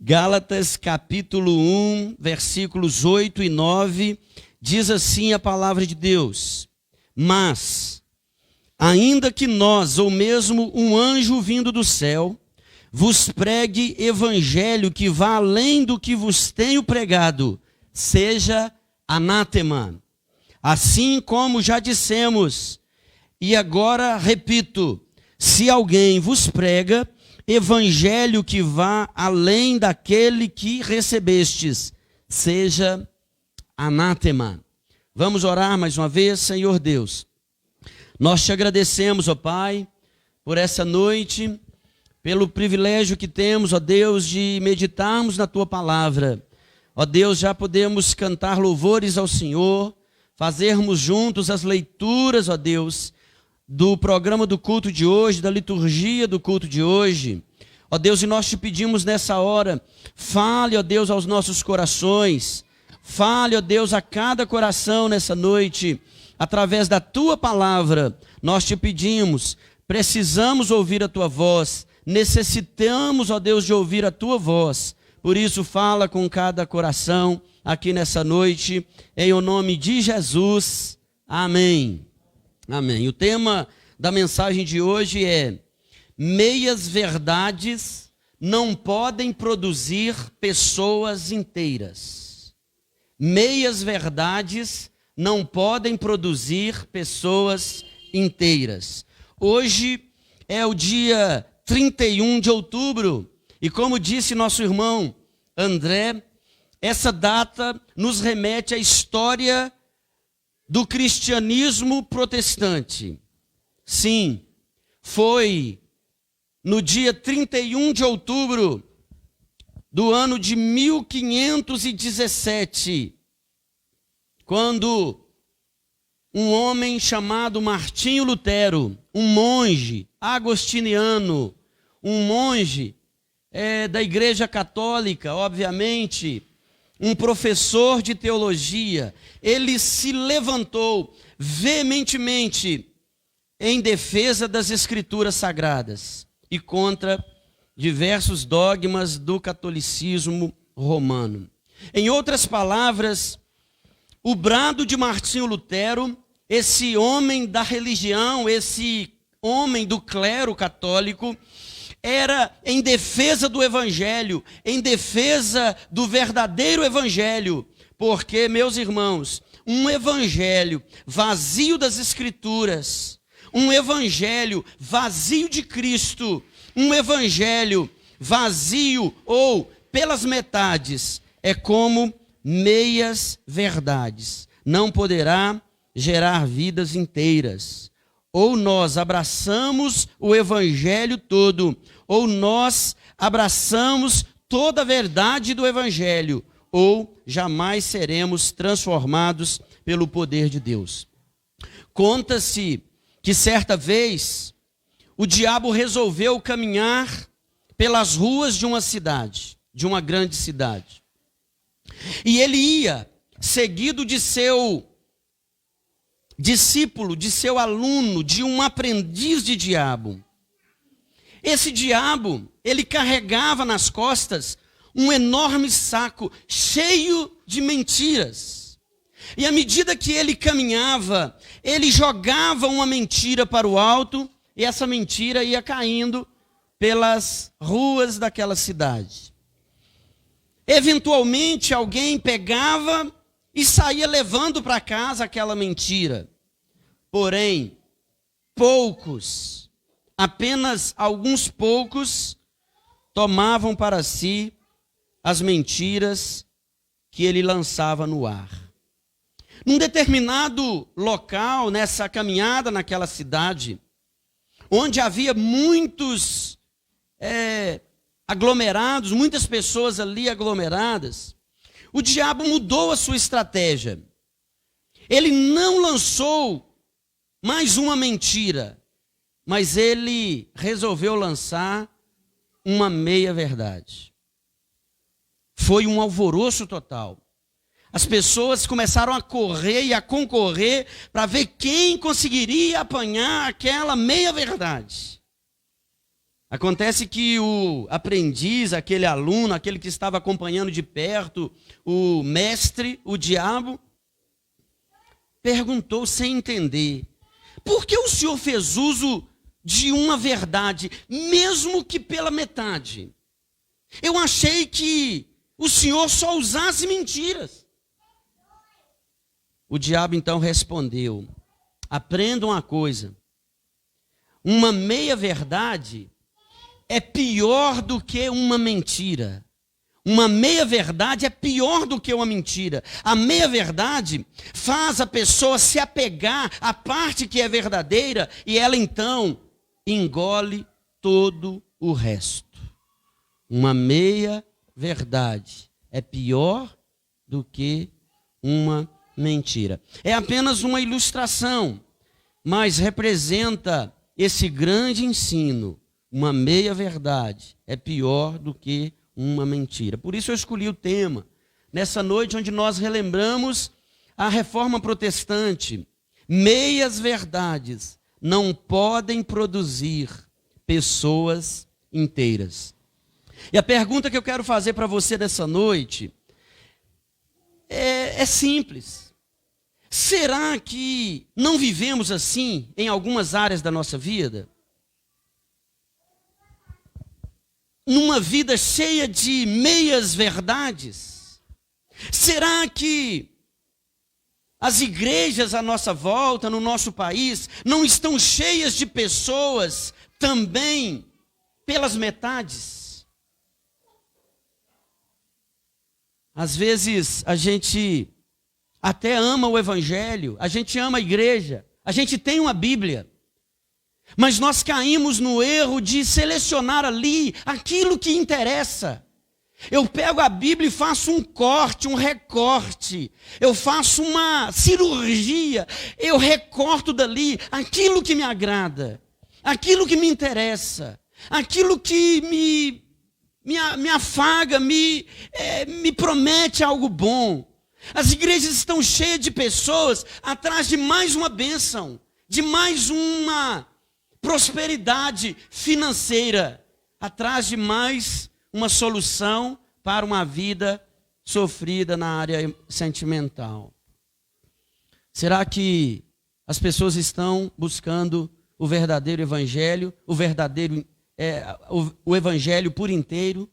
Gálatas capítulo 1, versículos 8 e 9, diz assim a palavra de Deus: Mas, ainda que nós, ou mesmo um anjo vindo do céu, vos pregue evangelho que vá além do que vos tenho pregado, seja anátema. Assim como já dissemos, e agora repito, se alguém vos prega evangelho que vá além daquele que recebestes, seja anátema. Vamos orar mais uma vez. Senhor Deus, nós te agradecemos, ó Pai, por essa noite, pelo privilégio que temos, ó Deus, de meditarmos na Tua palavra. Ó Deus, já podemos cantar louvores ao Senhor, fazermos juntos as leituras, ó Deus, do programa do culto de hoje, da liturgia do culto de hoje. Ó Deus, e nós te pedimos nessa hora, fale, ó Deus, aos nossos corações, fale, ó Deus, a cada coração nessa noite, através da Tua palavra. Nós te pedimos, precisamos ouvir a Tua voz, necessitamos, ó Deus, de ouvir a Tua voz. Por isso, fala com cada coração aqui nessa noite, em o nome de Jesus. Amém. Amém. O tema da mensagem de hoje é: meias verdades não podem produzir pessoas inteiras. Meias verdades não podem produzir pessoas inteiras. Hoje é o dia 31 de outubro e, como disse nosso irmão André, essa data nos remete à história do cristianismo protestante. Sim, foi no dia 31 de outubro do ano de 1517, quando um homem chamado Martinho Lutero, um monge agostiniano, um monge da Igreja Católica, obviamente, um professor de teologia, ele se levantou veementemente em defesa das Escrituras Sagradas e contra diversos dogmas do catolicismo romano. Em outras palavras, o brado de Martinho Lutero, esse homem da religião, esse homem do clero católico, era em defesa do evangelho, em defesa do verdadeiro evangelho, porque, meus irmãos, um evangelho vazio das Escrituras, um evangelho vazio de Cristo, um evangelho vazio ou pelas metades, é como meias verdades, não poderá gerar vidas inteiras. Ou nós abraçamos o evangelho todo, ou nós abraçamos toda a verdade do evangelho, ou jamais seremos transformados pelo poder de Deus. Conta-se que certa vez o diabo resolveu caminhar pelas ruas de uma cidade, de uma grande cidade. E ele ia seguido de seu discípulo, de seu aluno, de um aprendiz de diabo. Esse diabo, ele carregava nas costas um enorme saco cheio de mentiras. E à medida que ele caminhava, ele jogava uma mentira para o alto e essa mentira ia caindo pelas ruas daquela cidade. Eventualmente alguém pegava e saía levando para casa aquela mentira. Porém, poucos, apenas alguns poucos, tomavam para si as mentiras que ele lançava no ar. Num determinado local, nessa caminhada naquela cidade, onde havia muitos aglomerados, muitas pessoas ali aglomeradas, o diabo mudou a sua estratégia. Ele não lançou mais uma mentira, mas ele resolveu lançar uma meia-verdade. Foi um alvoroço total. As pessoas começaram a correr e a concorrer para ver quem conseguiria apanhar aquela meia-verdade. Acontece que o aprendiz, aquele aluno, aquele que estava acompanhando de perto o mestre, o diabo, perguntou sem entender: por que o Senhor fez uso de uma verdade, mesmo que pela metade? Eu achei que o Senhor só usasse mentiras. O diabo então respondeu: aprenda uma coisa, uma meia verdade é pior do que uma mentira. Uma meia verdade é pior do que uma mentira. A meia verdade faz a pessoa se apegar à parte que é verdadeira e ela então engole todo o resto. Uma meia verdade é pior do que uma mentira. É apenas uma ilustração, mas representa esse grande ensino. Uma meia verdade é pior do que uma mentira. Por isso eu escolhi o tema, nessa noite onde nós relembramos a Reforma Protestante. Meias verdades não podem produzir pessoas inteiras. E a pergunta que eu quero fazer para você nessa noite é simples. Será que não vivemos assim em algumas áreas da nossa vida? Numa vida cheia de meias verdades? Será que as igrejas à nossa volta, no nosso país, não estão cheias de pessoas também pelas metades? Às vezes a gente até ama o evangelho, a gente ama a igreja, a gente tem uma Bíblia, mas nós caímos no erro de selecionar ali aquilo que interessa. Eu pego a Bíblia e faço um corte, um recorte. Eu faço uma cirurgia. Eu recorto dali aquilo que me agrada, aquilo que me interessa, aquilo que me afaga, me promete algo bom. As igrejas estão cheias de pessoas atrás de mais uma bênção, de mais uma prosperidade financeira, atrás de mais uma solução para uma vida sofrida na área sentimental. Será que as pessoas estão buscando o verdadeiro evangelho, o evangelho por inteiro?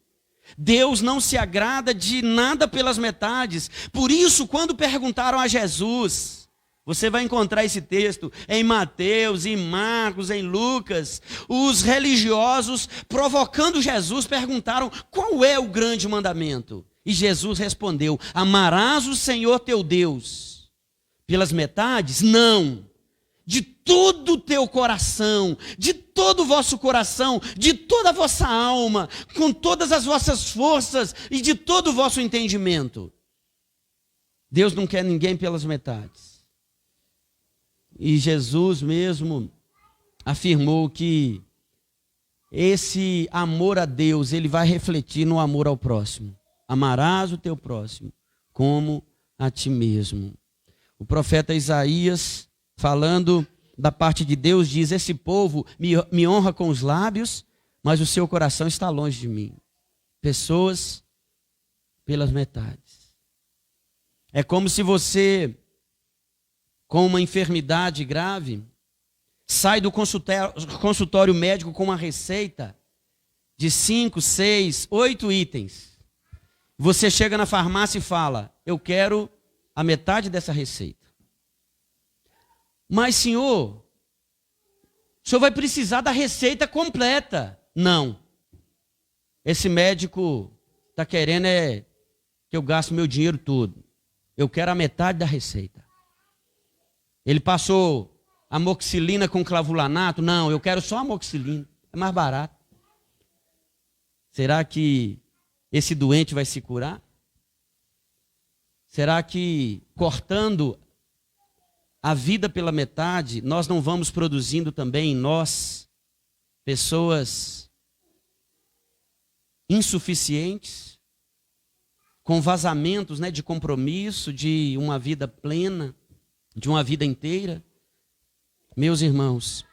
Deus não se agrada de nada pelas metades. Por isso, quando perguntaram a Jesus, você vai encontrar esse texto em Mateus, em Marcos, em Lucas. Os religiosos, provocando Jesus, perguntaram: qual é o grande mandamento? E Jesus respondeu: amarás o Senhor teu Deus pelas metades? Não. De todo o teu coração, de todo o vosso coração, de toda a vossa alma, com todas as vossas forças e de todo o vosso entendimento. Deus não quer ninguém pelas metades. E Jesus mesmo afirmou que esse amor a Deus, ele vai refletir no amor ao próximo. Amarás o teu próximo como a ti mesmo. O profeta Isaías, falando da parte de Deus, diz: esse povo me honra com os lábios, mas o seu coração está longe de mim. Pessoas pelas metades. É como se você, com uma enfermidade grave, sai do consultório médico com uma receita de 5, 6, 8 itens. Você chega na farmácia e fala: eu quero a metade dessa receita. Mas, senhor, o senhor vai precisar da receita completa. Não. Esse médico está querendo que eu gaste meu dinheiro todo. Eu quero a metade da receita. Ele passou amoxicilina com clavulanato? Não, eu quero só amoxicilina. É mais barato. Será que esse doente vai se curar? Será que cortando a vida pela metade, nós não vamos produzindo também em nós pessoas insuficientes, com vazamentos, de compromisso, de uma vida plena, de uma vida inteira? Meus irmãos,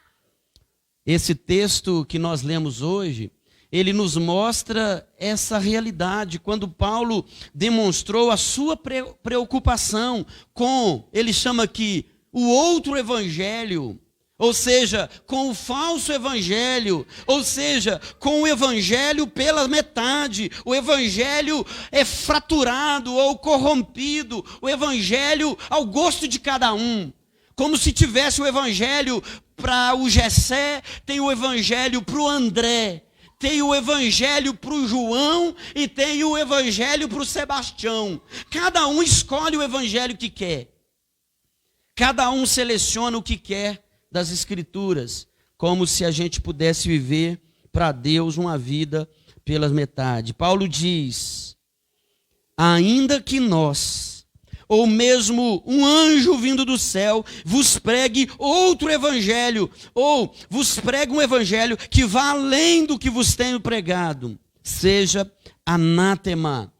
Esse texto que nós lemos hoje, ele nos mostra essa realidade, quando Paulo demonstrou a sua preocupação com, ele chama aqui, o outro evangelho, ou seja, com o falso evangelho, ou seja, com o evangelho pela metade, o evangelho é fraturado ou corrompido, o evangelho ao gosto de cada um, como se tivesse o evangelho para o Gessé, tem o evangelho para o André, tem o evangelho para o João e tem o evangelho para o Sebastião. Cada um escolhe o evangelho que quer. Cada um seleciona o que quer das Escrituras, como se a gente pudesse viver para Deus uma vida pelas metades. Paulo diz, ainda que nós, ou mesmo um anjo vindo do céu, vos pregue outro evangelho, ou vos pregue um evangelho que vá além do que vos tenho pregado, seja anátema,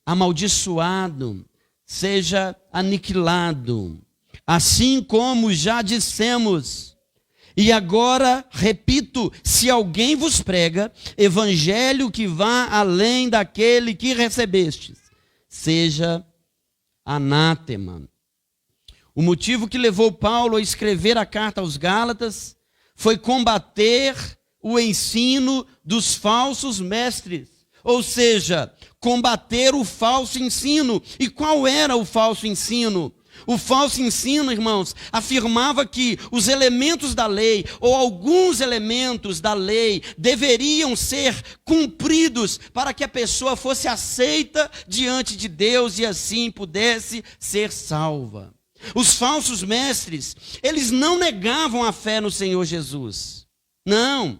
amaldiçoado, seja aniquilado, assim como já dissemos. E agora, repito, se alguém vos prega evangelho que vá além daquele que recebestes, seja anátema. O motivo que levou Paulo a escrever a carta aos Gálatas foi combater o ensino dos falsos mestres, ou seja, combater o falso ensino. E qual era o falso ensino? O falso ensino, irmãos, afirmava que os elementos da lei, ou alguns elementos da lei, deveriam ser cumpridos para que a pessoa fosse aceita diante de Deus e assim pudesse ser salva. Os falsos mestres, eles não negavam a fé no Senhor Jesus. Não.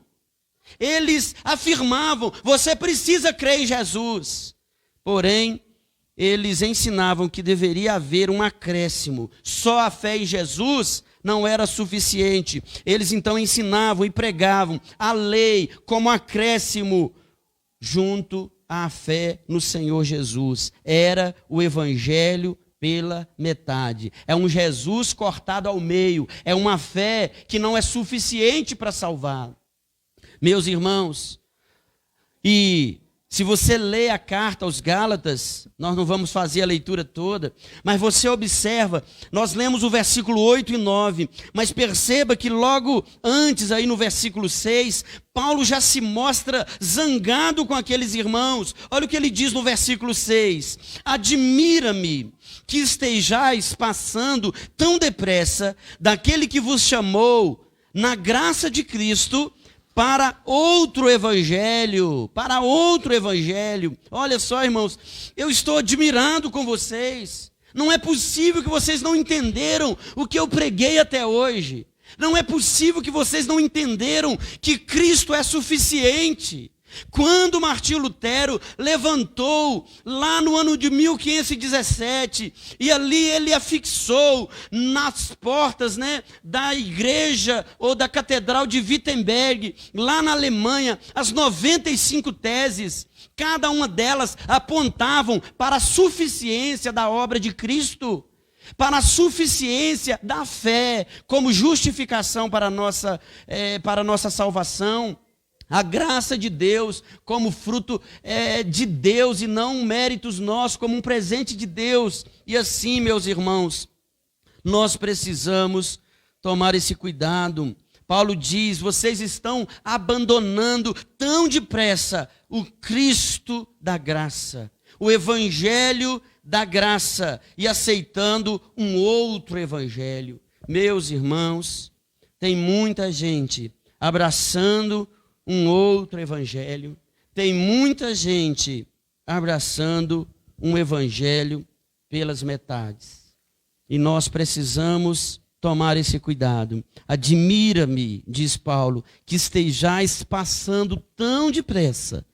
Eles afirmavam, você precisa crer em Jesus. Porém, eles ensinavam que deveria haver um acréscimo. Só a fé em Jesus não era suficiente. Eles então ensinavam e pregavam a lei como acréscimo junto à fé no Senhor Jesus. Era o evangelho pela metade. É um Jesus cortado ao meio. É uma fé que não é suficiente para salvar. Meus irmãos, e se você lê a carta aos Gálatas, nós não vamos fazer a leitura toda, mas você observa, nós lemos o versículo 8 e 9, mas perceba que logo antes, aí no versículo 6, Paulo já se mostra zangado com aqueles irmãos. Olha o que ele diz no versículo 6, admira-me que estejais passando tão depressa daquele que vos chamou na graça de Cristo, para outro evangelho, Olha só, irmãos, eu estou admirado com vocês. Não é possível que vocês não entenderam o que eu preguei até hoje. Não é possível que vocês não entenderam que Cristo é suficiente. Quando Martinho Lutero levantou lá no ano de 1517 e ali ele afixou nas portas, da igreja ou da catedral de Wittenberg, lá na Alemanha, as 95 teses, cada uma delas apontavam para a suficiência da obra de Cristo, para a suficiência da fé como justificação para a nossa salvação. A graça de Deus como fruto de Deus e não méritos nossos, como um presente de Deus. E assim, meus irmãos, nós precisamos tomar esse cuidado. Paulo diz, vocês estão abandonando tão depressa o Cristo da graça, o evangelho da graça e aceitando um outro evangelho. Meus irmãos, tem muita gente abraçando um outro evangelho, tem muita gente abraçando um evangelho pelas metades. E nós precisamos tomar esse cuidado. Admira-me, diz Paulo, que estejais passando tão depressa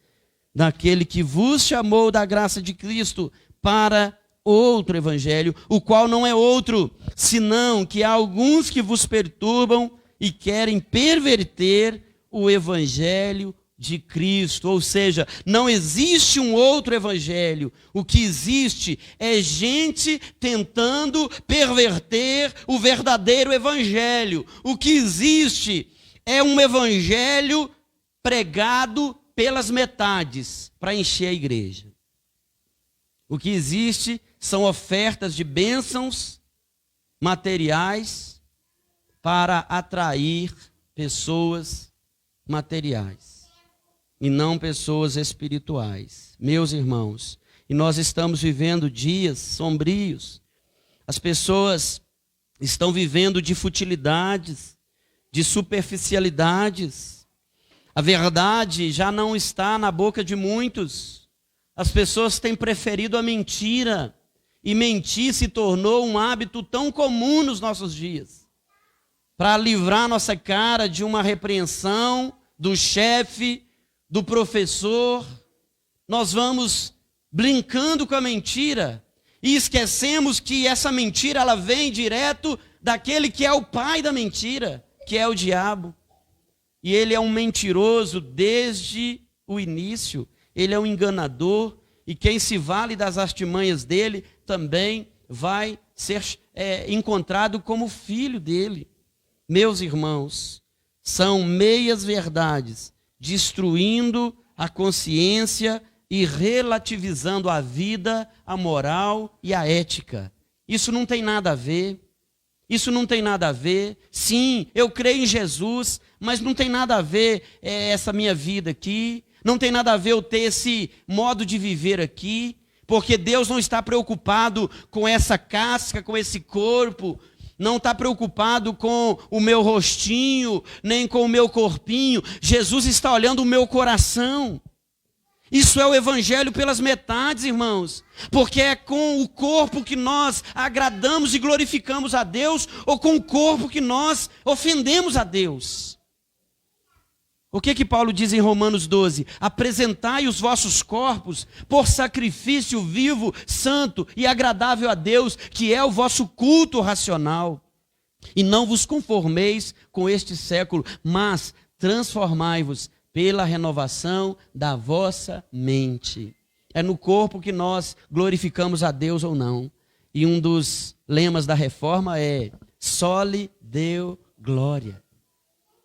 daquele que vos chamou da graça de Cristo para outro evangelho, o qual não é outro, senão que há alguns que vos perturbam e querem perverter o evangelho de Cristo, ou seja, não existe um outro evangelho. O que existe é gente tentando perverter o verdadeiro evangelho. O que existe é um evangelho pregado pelas metades para encher a igreja. O que existe são ofertas de bênçãos materiais para atrair pessoas materiais e não pessoas espirituais. Meus irmãos, e nós estamos vivendo dias sombrios. As pessoas estão vivendo de futilidades, de superficialidades. A verdade já não está na boca de muitos. As pessoas têm preferido a mentira. E mentir se tornou um hábito tão comum nos nossos dias. Para livrar nossa cara de uma repreensão do chefe, do professor, nós vamos brincando com a mentira e esquecemos que essa mentira ela vem direto daquele que é o pai da mentira, que é o diabo. E ele é um mentiroso desde o início, ele é um enganador, e quem se vale das artimanhas dele também vai ser encontrado como filho dele. Meus irmãos, são meias verdades, destruindo a consciência e relativizando a vida, a moral e a ética. Isso não tem nada a ver. Isso não tem nada a ver. Sim, eu creio em Jesus, mas não tem nada a ver essa minha vida aqui. Não tem nada a ver eu ter esse modo de viver aqui, porque Deus não está preocupado com essa casca, com esse corpo, não está preocupado com o meu rostinho, nem com o meu corpinho. Jesus está olhando o meu coração. Isso é o evangelho pelas metades, irmãos, porque é com o corpo que nós agradamos e glorificamos a Deus, ou com o corpo que nós ofendemos a Deus. O que Paulo diz em Romanos 12? Apresentai os vossos corpos por sacrifício vivo, santo e agradável a Deus, que é o vosso culto racional. E não vos conformeis com este século, mas transformai-vos pela renovação da vossa mente. É no corpo que nós glorificamos a Deus ou não. E um dos lemas da reforma é: soli Deo glória.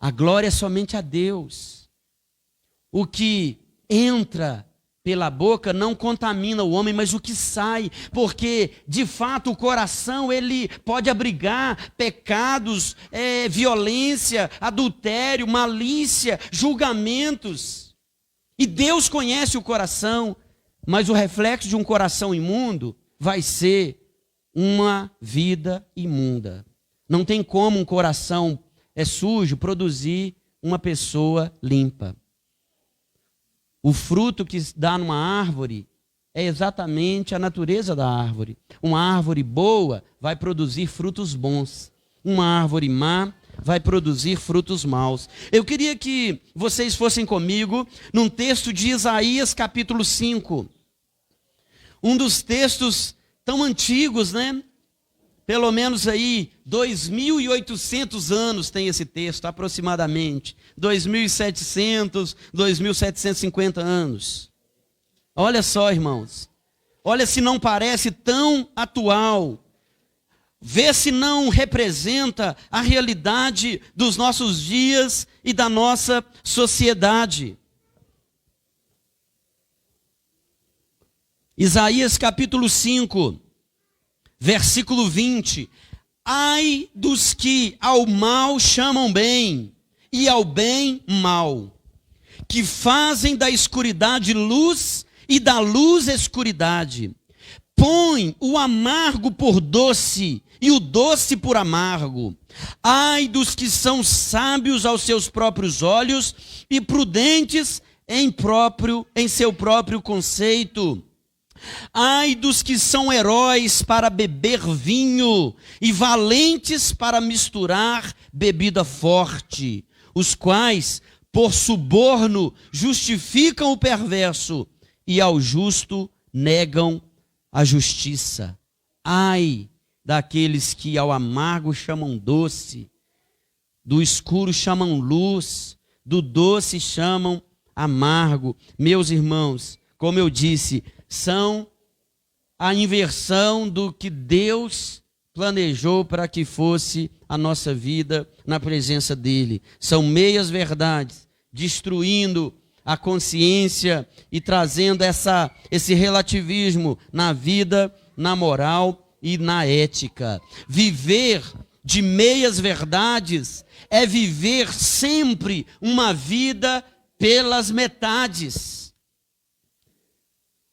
A glória é somente a Deus. O que entra pela boca não contamina o homem, mas o que sai, porque de fato o coração ele pode abrigar pecados, violência, adultério, malícia, julgamentos. E Deus conhece o coração, mas o reflexo de um coração imundo vai ser uma vida imunda. Não tem como um coração sujo produzir uma pessoa limpa. O fruto que dá numa árvore é exatamente a natureza da árvore. Uma árvore boa vai produzir frutos bons. Uma árvore má vai produzir frutos maus. Eu queria que vocês fossem comigo num texto de Isaías capítulo 5. Um dos textos tão antigos, né? Pelo menos aí 2.800 anos tem esse texto, aproximadamente. 2.700, 2.750 anos. Olha só, irmãos. Olha se não parece tão atual. Vê se não representa a realidade dos nossos dias e da nossa sociedade. Isaías capítulo 5. Versículo 20, ai dos que ao mal chamam bem, e ao bem mal, que fazem da escuridade luz, e da luz escuridade. Põe o amargo por doce, e o doce por amargo. Ai dos que são sábios aos seus próprios olhos, e prudentes em seu próprio conceito. Ai dos que são heróis para beber vinho e valentes para misturar bebida forte, os quais, por suborno, justificam o perverso e ao justo negam a justiça. Ai daqueles que ao amargo chamam doce, do escuro chamam luz, do doce chamam amargo. Meus irmãos, como eu disse, são a inversão do que Deus planejou para que fosse a nossa vida na presença dele. São meias verdades, destruindo a consciência e trazendo esse relativismo na vida, na moral e na ética. Viver de meias verdades é viver sempre uma vida pelas metades.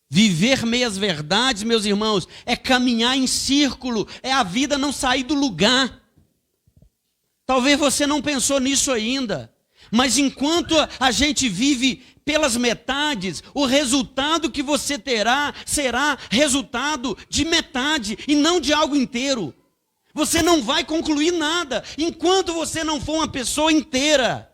Viver meias verdades, meus irmãos, é caminhar em círculo, é a vida não sair do lugar. Talvez você não pensou nisso ainda, mas enquanto a gente vive pelas metades, o resultado que você terá será resultado de metade e não de algo inteiro. Você não vai concluir nada enquanto você não for uma pessoa inteira.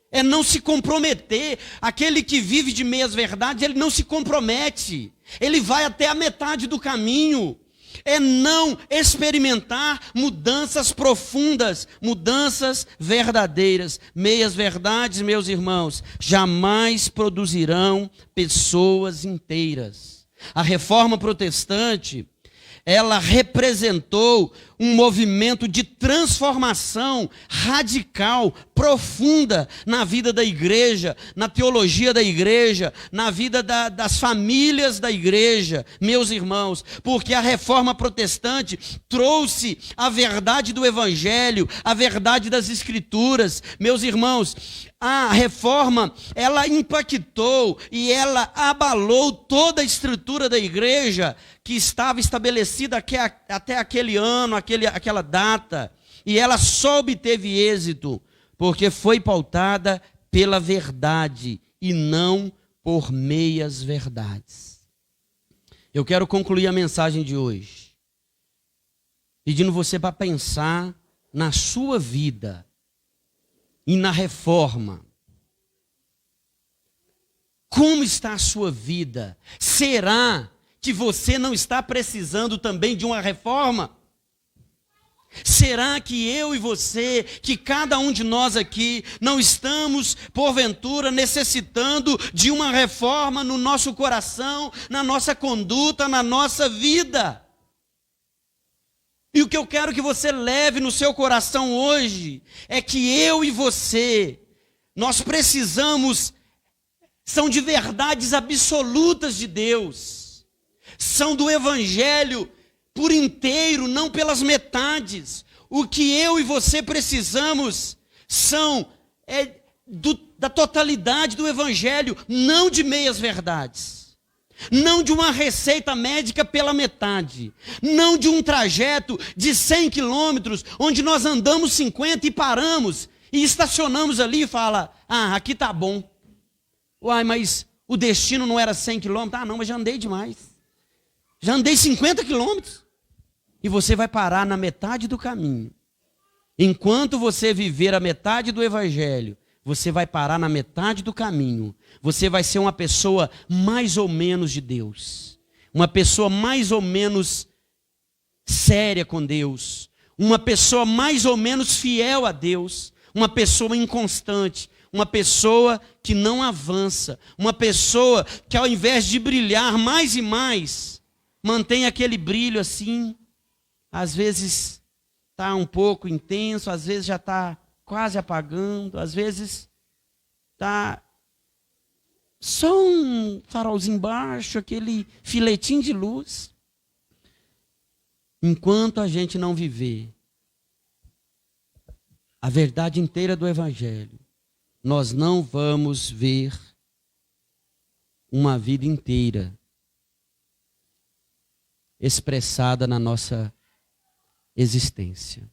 É não se comprometer. Aquele que vive de meias verdades, ele não se compromete. Ele vai até a metade do caminho. É não experimentar mudanças profundas, mudanças verdadeiras. Meias verdades, meus irmãos, jamais produzirão pessoas inteiras. A Reforma Protestante, ela representou um movimento de transformação radical, profunda na vida da igreja, na teologia da igreja, na vida das famílias da igreja, meus irmãos, porque a Reforma Protestante trouxe a verdade do Evangelho, a verdade das Escrituras, meus irmãos. A Reforma, ela impactou e ela abalou toda a estrutura da igreja que estava estabelecida até aquele ano, aquela data. E ela só obteve êxito porque foi pautada pela verdade e não por meias verdades. Eu quero concluir a mensagem de hoje pedindo você para pensar na sua vida e na reforma. Como está a sua vida? Será que você não está precisando também de uma reforma? Será que eu e você, que cada um de nós aqui, não estamos, porventura, necessitando de uma reforma no nosso coração, na nossa conduta, na nossa vida? E o que eu quero que você leve no seu coração hoje é que eu e você, nós precisamos, são de verdades absolutas de Deus, são do Evangelho por inteiro, não pelas metades. O que eu e você precisamos da totalidade do Evangelho, não de meias verdades. Não de uma receita médica pela metade. Não de um trajeto de 100 quilômetros, onde nós andamos 50 e paramos, e estacionamos ali e fala, aqui tá bom. Uai, mas o destino não era 100 quilômetros? Não, mas já andei demais. Já andei 50 quilômetros. E você vai parar na metade do caminho. Enquanto você viver a metade do Evangelho, você vai parar na metade do caminho. Você vai ser uma pessoa mais ou menos de Deus. Uma pessoa mais ou menos séria com Deus. Uma pessoa mais ou menos fiel a Deus. Uma pessoa inconstante. Uma pessoa que não avança. Uma pessoa que ao invés de brilhar mais e mais, mantém aquele brilho assim. Às vezes está um pouco intenso, às vezes já está quase apagando, às vezes está só um farolzinho embaixo, aquele filetinho de luz. Enquanto a gente não viver a verdade inteira do Evangelho, nós não vamos ver uma vida inteira expressada na nossa existência.